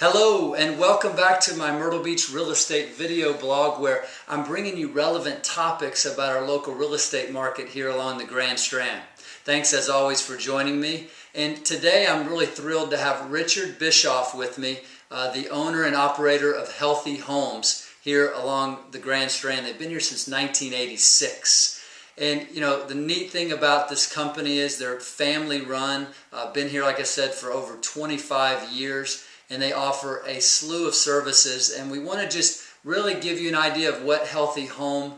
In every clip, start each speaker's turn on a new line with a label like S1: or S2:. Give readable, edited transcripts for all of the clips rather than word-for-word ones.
S1: Hello and welcome back to my Myrtle Beach real estate video blog where I'm bringing you relevant topics about our local real estate market here along the Grand Strand. Thanks as always for joining me. And today I'm really thrilled to have Richard Bischoff with me, the owner and operator of Healthy Homes here along the Grand Strand. They've been here since 1986. And you know, the neat thing about this company is they're family run, been here like I said for over 25 years. And they offer a slew of services, and we want to just really give you an idea of what Healthy Home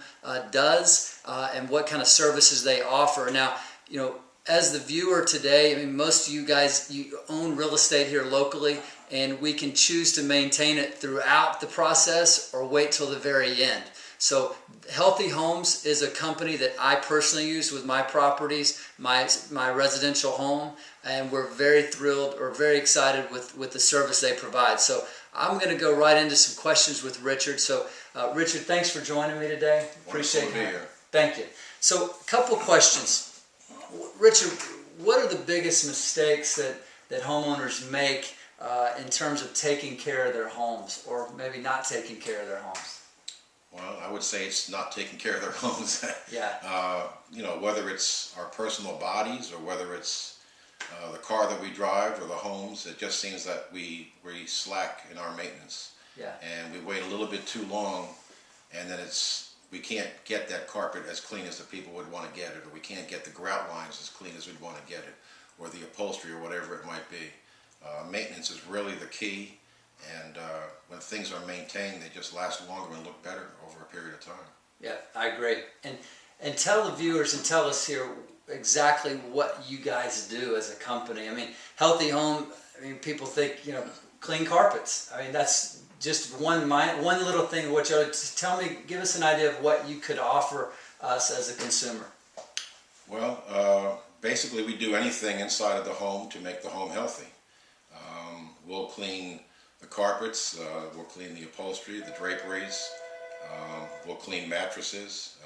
S1: does and what kind of services they offer. Now, you know, as the viewer today, I mean, most of you guys, you own real estate here locally, and we can choose to maintain it throughout the process or wait till the very end. So Healthy Homes is a company that I personally use with my properties, my residential home, and we're very thrilled or very excited with the service they provide. So I'm going to go right into some questions with Richard. So Richard, thanks for joining me today. Appreciate it. Here. Thank you. So a couple questions. Richard, what are the biggest mistakes that homeowners make in terms of taking care of their homes, or maybe not taking care of their homes?
S2: Well, I would say it's not taking care of their homes.
S1: Yeah.
S2: You know, whether it's our personal bodies or whether it's the car that we drive or the homes, it just seems that we slack in our maintenance.
S1: Yeah.
S2: And we wait a little bit too long, and then we can't get that carpet as clean as the people would want to get it, or we can't get the grout lines as clean as we'd want to get it, or the upholstery or whatever it might be. Maintenance is really the key. And when things are maintained, they just last longer and look better over a period of time.
S1: Yeah, I agree. And tell the viewers and tell us here exactly what you guys do as a company. I mean, Healthy Home, I mean, people think, you know, clean carpets. I mean, that's just one little thing. What you tell me, give us an idea of what you could offer us as a consumer.
S2: Well, basically we do anything inside of the home to make the home healthy. We'll clean the carpets, we'll clean the upholstery, the draperies, we'll clean mattresses,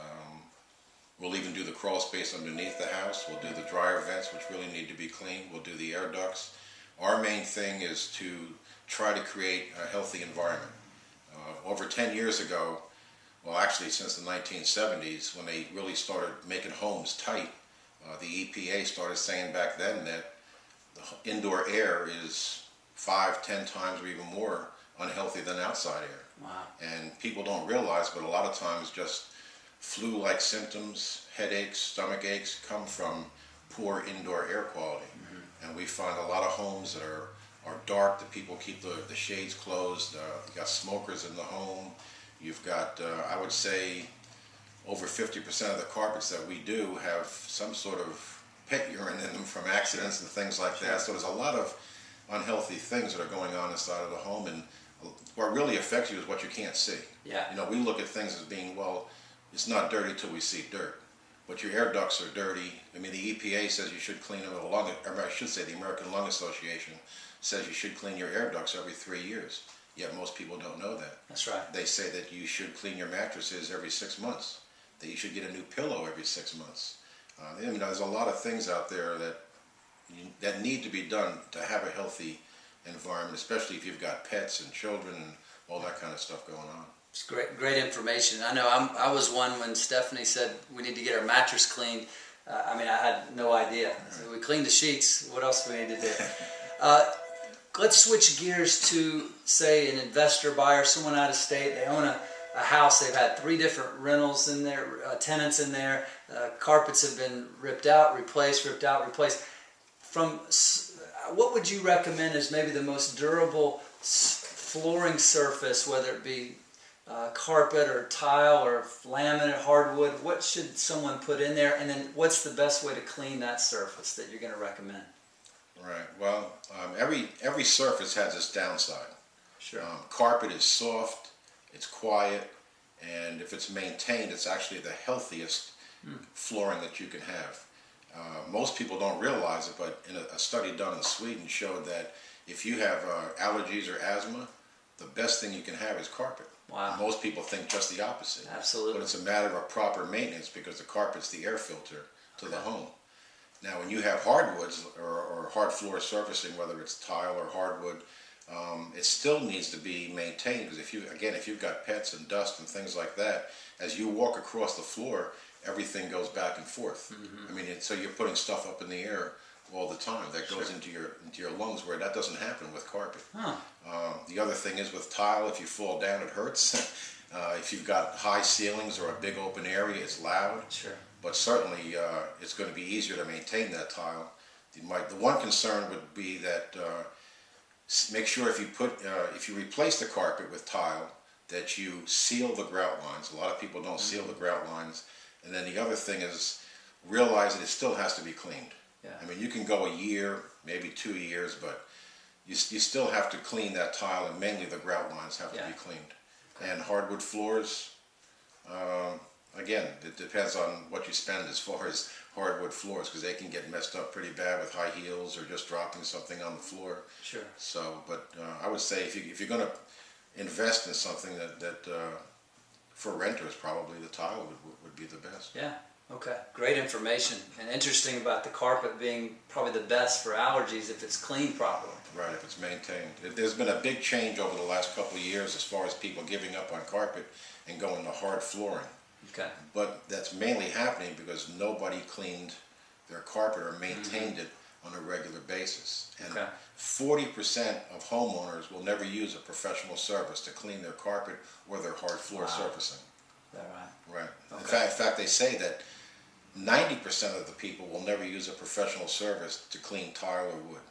S2: we'll even do the crawl space underneath the house, we'll do the dryer vents, which really need to be cleaned, we'll do the air ducts. Our main thing is to try to create a healthy environment. Over 10 years ago, well actually since the 1970s, when they really started making homes tight, the EPA started saying back then that the indoor air is 5-10 times or even more unhealthy than outside air.
S1: Wow.
S2: And people don't realize, but a lot of times just flu-like symptoms, headaches, stomach aches come from poor indoor air quality. Mm-hmm. And we find a lot of homes that are dark, that people keep the shades closed. You've got smokers in the home. You've got, I would say, over 50% of the carpets that we do have some sort of pet urine in them from accidents and things like that. So there's a lot of unhealthy things that are going on inside of the home, and what really affects you is what you can't see.
S1: Yeah.
S2: You know, we look at things as being, well, it's not dirty till we see dirt, but your air ducts are dirty. I mean, the EPA says you should clean them, I should say the American Lung Association says you should clean your air ducts every 3 years, yet most people don't know that.
S1: That's right.
S2: They say that you should clean your mattresses every 6 months, that you should get a new pillow every 6 months. I mean, there's a lot of things out there that need to be done to have a healthy environment, especially if you've got pets and children and all that kind of stuff going on.
S1: It's great information. I know I was one when Stephanie said we need to get our mattress cleaned. I mean, I had no idea. So we cleaned the sheets. What else do we need to do? Let's switch gears to, say, an investor, buyer, someone out of state. They own a house. They've had 3 different rentals in there, tenants in there. Carpets have been ripped out, replaced, ripped out, replaced. What would you recommend as maybe the most durable flooring surface, whether it be carpet or tile or laminate, hardwood? What should someone put in there, and then what's the best way to clean that surface that you're going to recommend?
S2: Right. Well, every surface has its downside.
S1: Sure.
S2: Carpet is soft, it's quiet, and if it's maintained, it's actually the healthiest flooring that you can have. Most people don't realize it, but in a study done in Sweden showed that if you have allergies or asthma, the best thing you can have is carpet.
S1: Wow.
S2: Most people think just the opposite.
S1: Absolutely.
S2: But it's a matter of proper maintenance, because the carpet's the air filter to the home. Now, when you have hardwoods or hard floor surfacing, whether it's tile or hardwood, it still needs to be maintained, because if you've got pets and dust and things like that, as you walk across the floor, everything goes back and forth. I mean, so you're putting stuff up in the air all the time that goes into your lungs, where that doesn't happen with carpet. The other thing is with tile, if you fall down, it hurts. If you've got high ceilings or a big open area, it's loud. But certainly it's going to be easier to maintain that tile. The one concern would be that make sure if you replace the carpet with tile, that you seal the grout lines. A lot of people don't seal the grout lines. And then the other thing is realize that it still has to be cleaned. I mean, you can go a year, maybe 2 years, but you still have to clean that tile, and mainly the grout lines have to be cleaned. And hardwood floors, again, it depends on what you spend as far as hardwood floors, because they can get messed up pretty bad with high heels or just dropping something on the floor. So, but I would say if you're going to invest in something that for renters, probably the tile would be the best.
S1: Okay, great information, and interesting about the carpet being probably the best for allergies if it's cleaned properly.
S2: Right, if it's maintained. There's been a big change over the last couple of years as far as people giving up on carpet and going to hard flooring. But that's mainly happening because nobody cleaned their carpet or maintained it on a regular basis. And 40% of homeowners will never use a professional service to clean their carpet or their hard floor surfacing. Right. In fact, they say that 90% of the people will never use a professional service to clean tile or wood.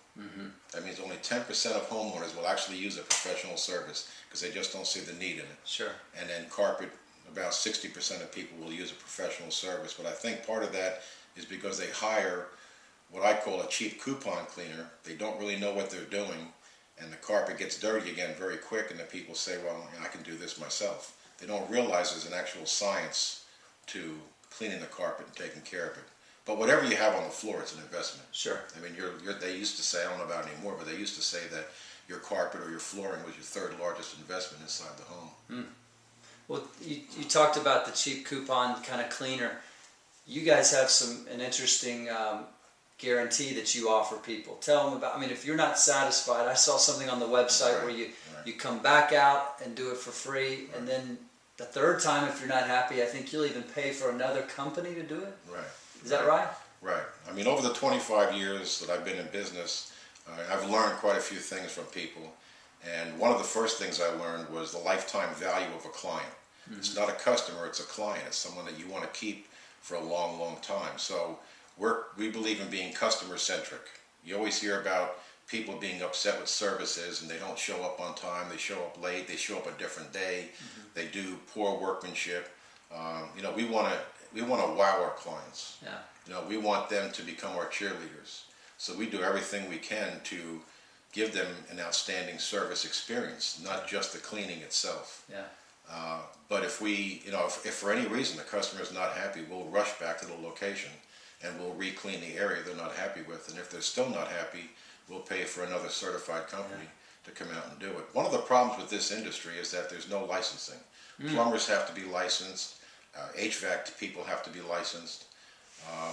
S2: That means only 10% of homeowners will actually use a professional service because they just don't see the need in it. And then carpet, about 60% of people will use a professional service. But I think part of that is because they hire what I call a cheap coupon cleaner. They don't really know what they're doing, and the carpet gets dirty again very quick, and the people say, well, I can do this myself. They don't realize there's an actual science to cleaning the carpet and taking care of it. But whatever you have on the floor, it's an investment. I mean, they used to say, I don't know about it anymore, but they used to say that your carpet or your flooring was your third largest investment inside the home.
S1: Well, you talked about the cheap coupon kind of cleaner. You guys have an interesting guarantee that you offer people. Tell them about, I mean, if you're not satisfied, I saw something on the website where you come back out and do it for free, and then the third time, if you're not happy, I think you'll even pay for another company to do it? Is that right?
S2: Right. I mean, over the 25 years that I've been in business, I've learned quite a few things from people. And one of the first things I learned was the lifetime value of a client. It's not a customer, it's a client. It's someone that you want to keep for a long, long time. So we believe in being customer-centric. You always hear about people being upset with services and they don't show up on time, they show up late, they show up a different day, they do poor workmanship. You know, we want to wow our clients. You know, we want them to become our cheerleaders. So we do everything we can to give them an outstanding service experience, not just the cleaning itself. But if for any reason the customer is not happy, we'll rush back to the location and we'll re-clean the area they're not happy with. And if they're still not happy, we'll pay for another certified company to come out and do it. One of the problems with this industry is that there's no licensing. Plumbers have to be licensed. HVAC people have to be licensed.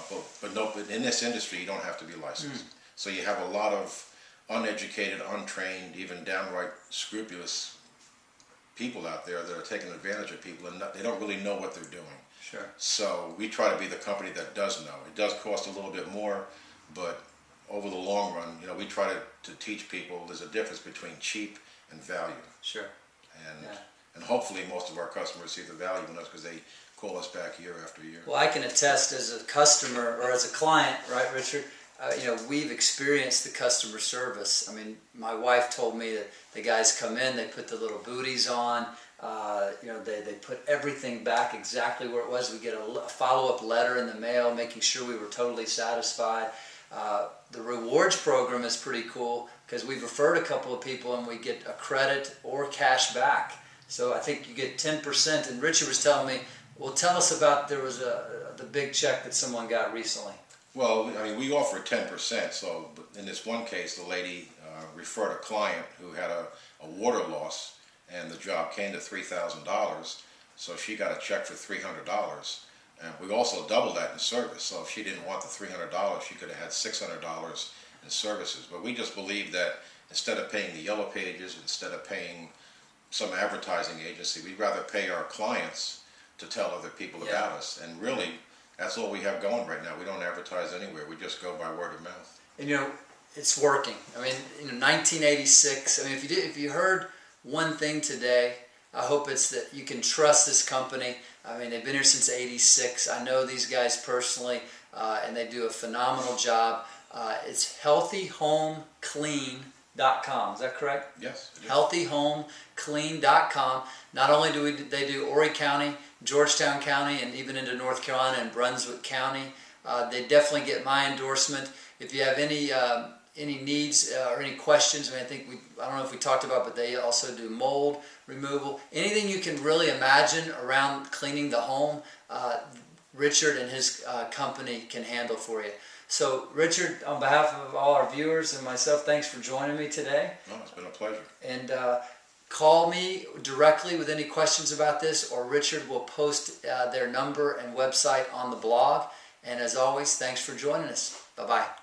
S2: But in this industry, you don't have to be licensed. So you have a lot of uneducated, untrained, even downright scrupulous people out there that are taking advantage of people, and they don't really know what they're doing. So we try to be the company that does know. It does cost a little bit more, but over the long run, you know, we try to teach people there's a difference between cheap and value. And hopefully most of our customers see the value in us because they call us back year after year.
S1: Well, I can attest as a customer or as a client, right, Richard? You know, we've experienced the customer service. I mean, my wife told me that the guys come in, they put the little booties on, you know, they put everything back exactly where it was. We get a follow-up letter in the mail making sure we were totally satisfied. The rewards program is pretty cool because we've referred a couple of people and we get a credit or cash back. So I think you get 10%. And Richard was telling me, well, tell us about there was the big check that someone got recently.
S2: Well, I mean, we offer 10%. So in this one case, the lady referred a client who had a water loss, and the job came to $3,000. So she got a check for $300. And we also doubled that in service. So if she didn't want the $300, she could have had $600 and services. But we just believe that instead of paying the yellow pages, instead of paying some advertising agency, we'd rather pay our clients to tell other people about us. And really, that's all we have going right now. We don't advertise anywhere. We just go by word of mouth.
S1: And it's working. I mean, 1986. I mean, if you heard one thing today, I hope it's that you can trust this company. I mean, they've been here since '86. I know these guys personally, and they do a phenomenal job. It's healthyhomeclean.com. Is that correct?
S2: Yes. It is.
S1: Healthyhomeclean.com. Not only do they do Horry County, Georgetown County, and even into North Carolina and Brunswick County. They definitely get my endorsement. If you have any needs or any questions, I don't know if we talked about, but they also do mold removal. Anything you can really imagine around cleaning the home, Richard and his company can handle for you. So, Richard, on behalf of all our viewers and myself, thanks for joining me today.
S2: No, it's been a pleasure.
S1: And call me directly with any questions about this, or Richard will post their number and website on the blog. And as always, thanks for joining us. Bye-bye.